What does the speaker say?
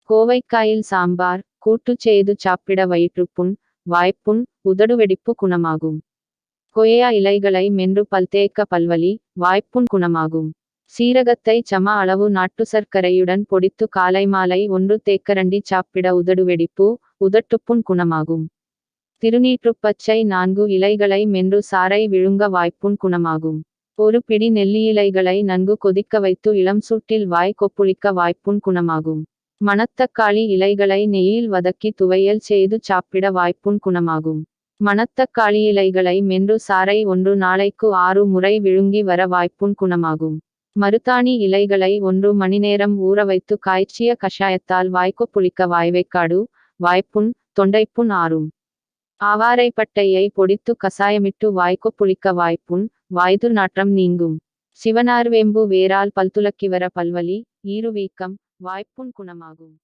கோவைக்காயில் சாம்பார் கூட்டு செய்து சாப்பிட வயிற்றுப்புண், வாய்ப்புண், உதடுவெடிப்பு குணமாகும். கொய்யா இலைகளை மென்று பல் தேய்க்க பல்வலி, வாய்ப்புண் குணமாகும். சீரகத்தை சம அளவு நாட்டு சர்க்கரையுடன் பொடித்து காலை மாலை 1 தேக்கரண்டி சாப்பிட உதடுவெடிப்பு, உதட்டுப்புண் குணமாகும். திருநீற்றுப்பச்சை 4 இலைகளை மென்று சாறை விழுங்க வாய்ப்புண் குணமாகும். ஒரு பிடி நெல்லியிலைகளை நன்கு கொதிக்க வைத்து இளம் சூட்டில் வாய் கொப்புளிக்க வாய்ப்புண் குணமாகும். மணத்தக்காளி இலைகளை நெய்யில் வதக்கி துவையல் செய்து சாப்பிட வாய்ப்புண் குணமாகும். மணத்தக்காளி இலைகளை மென்று சாறை 1 நாளைக்கு 6 முறை விழுங்கி வர வாய்ப்புண் குணமாகும். மருதாணி இலைகளை 1 மணி நேரம் ஊற வைத்து காய்ச்சிய கஷாயத்தால் வாய்க்கொப்புளிக்க வாய்வேக்காடு, வாய்ப்புண், தொண்டைப்புண் ஆறும். ஆவாரைப்பட்டையை பொடித்து கசாயமிட்டு வாய்க்கொப்புளிக்க வாய்ப்புண், வாய்து நாற்றம் நீங்கும். சிவனார்வேம்பு வேரால் பல்துலக்கி வர பல்வலி, ஈறுவீக்கம், வாய்ப்புண் குணமாகும்.